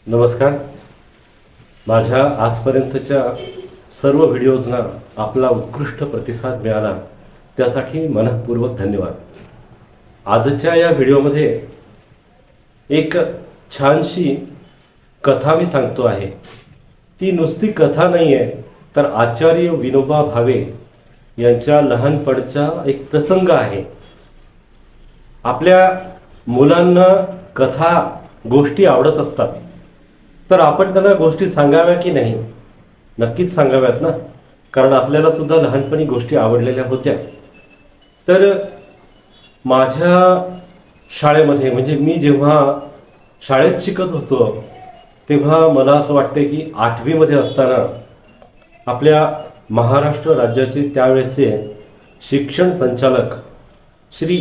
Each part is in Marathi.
नमस्कार. माझ्या आजपर्यंतच्या सर्व व्हिडिओजना आपला उत्कृष्ट प्रतिसाद मिळाला त्यासाठी मनःपूर्वक धन्यवाद. आजच्या या व्हिडिओमध्ये एक छानशी कथा मी सांगतो आहे. ती नुसती कथा नाही आहे, तर आचार्य विनोबा भावे यांच्या लहानपणचा एक प्रसंग आहे. आपल्या मुलांना कथा गोष्टी आवडत असतात, तर आपण त्यांना गोष्टी सांगाव्या की नाही? नक्कीच सांगाव्यात ना, कारण आपल्याला सुद्धा लहानपणी गोष्टी आवडलेल्या होत्या. तर माझ्या शाळेमध्ये, म्हणजे मी जेव्हा शाळेत शिकत होतो तेव्हा मला असं वाटते की 8वी मध्ये असताना आपल्या महाराष्ट्र राज्याचे त्यावेळेचे शिक्षण संचालक श्री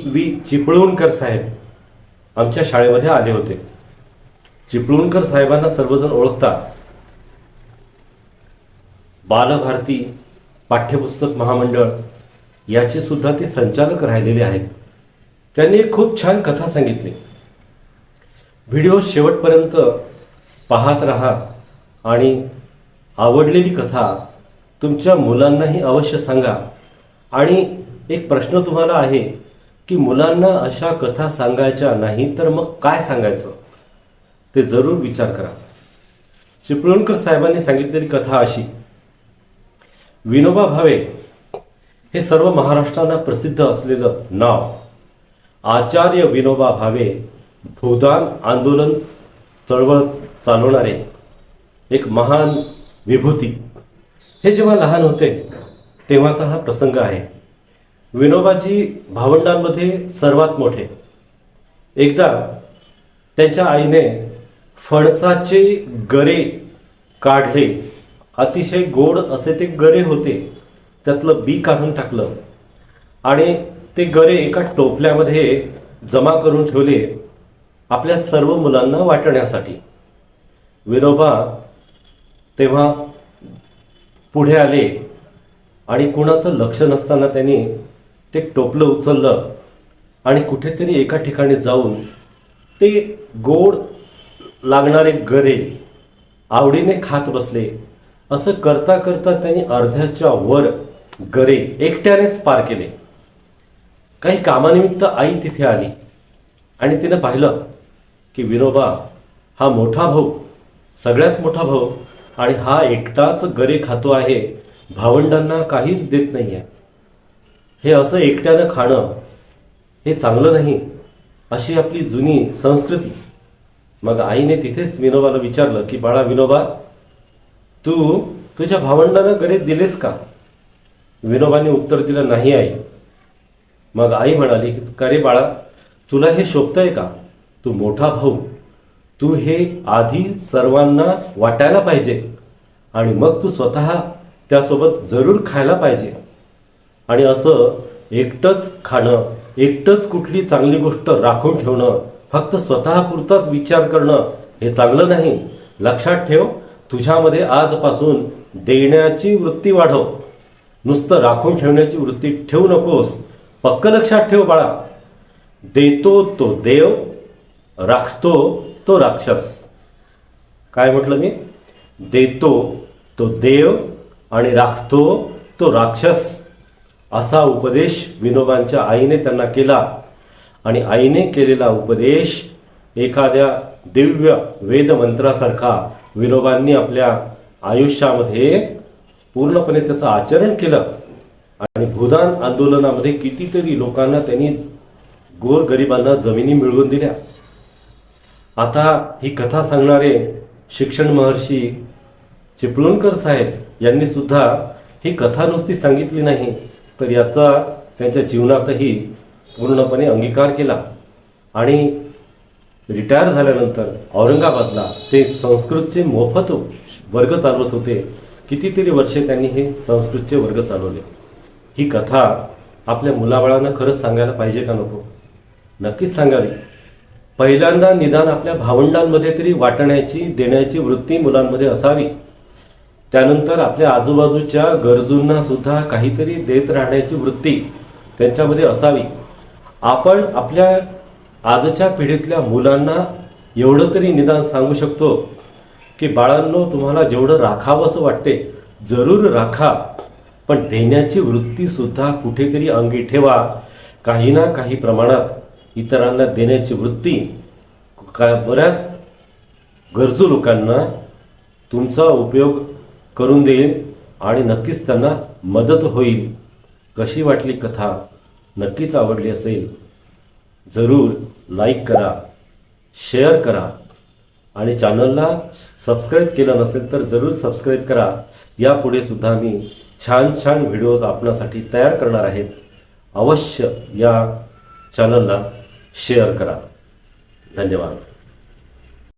वी चिपळूणकर साहेब आमच्या शाळेमध्ये आले होते. चिपळूणकर साहेबांना सर्वजण ओळखतात. बालभारती पाठ्यपुस्तक महामंडळ याचे सुद्धा ते संचालक राहिलेले आहेत. त्यांनी एक खूप छान कथा सांगितली. व्हिडिओ शेवटपर्यंत पाहत राहा आणि आवडलेली कथा तुमच्या मुलांनाही अवश्य सांगा. आणि एक प्रश्न तुम्हाला आहे की मुलांना अशा कथा सांगायच्या नाही तर मग काय सांगायचं, ते जरूर विचार करा. चिपळूणकर साहेबांनी सांगितलेली कथा अशी. विनोबा भावे हे सर्व महाराष्ट्राला प्रसिद्ध असलेलं नाव. आचार्य विनोबा भावे भूदान आंदोलन चळवळ चालवणारे एक महान विभूती. हे जेव्हा लहान होते तेव्हाचा हा प्रसंग आहे. विनोबाजी भावंडांमध्ये सर्वात मोठे. एकदा त्यांच्या आईने फणसाचे गरे काढले. अतिशय गोड असे ते गरे होते. त्यातलं बी काढून टाकलं आणि ते गरे एका टोपल्यामध्ये जमा करून ठेवले आपल्या सर्व मुलांना वाटण्यासाठी. विनोबा तेव्हा पुढे आले आणि कुणाचं लक्ष नसताना त्यांनी ते टोपलं उचललं आणि कुठेतरी एका ठिकाणी जाऊन ते गोड लागणारे गरे आवडीने खात बसले. असं करता करता त्यांनी अर्ध्याच्या वर गरे एकट्यानेच पार केले. काही कामानिमित्त आई तिथे आली आणि तिने पाहिलं की विनोबा हा मोठा भाऊ, सगळ्यात मोठा भाऊ, आणि हा एकटाच गरे खातो आहे, भावंडांना काहीच देत नाहीये. हे असं एकट्यानं खाणं हे चांगलं नाही, अशी आपली जुनी संस्कृती. मग आईने तिथेच विनोबाला विचारलं की बाळा विनोबा, तू तुझ्या भावंडांना गरे दिलेस का? विनोबाने उत्तर दिलं नाही आई. मग आई म्हणाली की का रे बाळा, तुला हे शोभतंय का? तू मोठा भाऊ, तू हे आधी सर्वांना वाटायला पाहिजे आणि मग तू स्वतः त्यासोबत जरूर खायला पाहिजे. आणि असं एकटंच खाणं, एकटंच कुठली चांगली गोष्ट राखून ठेवणं, फक्त स्वतःपुरताच विचार करणं हे चांगलं नाही. लक्षात ठेव, तुझ्यामध्ये आजपासून देण्याची वृत्ती वाढव. नुसतं राखून ठेवण्याची वृत्ती ठेवू नकोस. पक्क लक्षात ठेव बाळा, देतो तो देव, राखतो तो राक्षस. काय म्हटलं मी? देतो तो देव आणि राखतो तो राक्षस, असा उपदेश विनोबांच्या आईने त्यांना केला. आणि आईने केलेला उपदेश एखाद्या दिव्य वेदमंत्रासारखा विनोबांनी आपल्या आयुष्यामध्ये पूर्णपणे त्याचं आचरण केलं. आणि भूदान आंदोलनामध्ये कितीतरी लोकांना त्यांनी गोरगरिबांना जमिनी मिळवून दिल्या. आता ही कथा सांगणारे शिक्षण महर्षी चिपळूणकर साहेब यांनी सुद्धा ही कथा नुसती सांगितली नाही, तर याचा त्यांच्या जीवनातही पूर्णपणे अंगीकार केला. आणि रिटायर झाल्यानंतर औरंगाबादला ते संस्कृतचे मोफत वर्ग चालवत होते. कितीतरी वर्षे त्यांनी हे संस्कृतचे वर्ग चालवले. ही कथा आपल्या मुलाबाळांना खरंच सांगायला पाहिजे का नको? नक्कीच सांगावी. पहिल्यांदा निदान आपल्या भावंडांमध्ये तरी वाटण्याची, देण्याची वृत्ती मुलांमध्ये असावी. त्यानंतर आपल्या आजूबाजूच्या गरजूंना सुद्धा काहीतरी देत राहण्याची वृत्ती त्यांच्यामध्ये असावी. आपण आपल्या आजच्या पिढीतल्या मुलांना एवढं तरी निदान सांगू शकतो की बाळांनो, तुम्हाला जेवढं राखावंसं वाटते जरूर राखा, पण देण्याची वृत्ती सुद्धा कुठेतरी अंगी ठेवा. काही ना काही प्रमाणात इतरांना देण्याची वृत्ती बऱ्याच गरजू लोकांना तुमचा उपयोग करून देईल आणि नक्कीच त्यांना मदत होईल. कशी वाटली कथा? नक्कीच आवडली असेल जरूर लाईक करा, शेअर करा आणि चॅनलला सबस्क्राईब केलं नसेल तर जरूर सबस्क्राईब करा. यापुढे सुद्धा मी छान छान व्हिडिओज आपणासाठी तयार करणार आहेत. अवश्य या चॅनलला शेअर करा. धन्यवाद.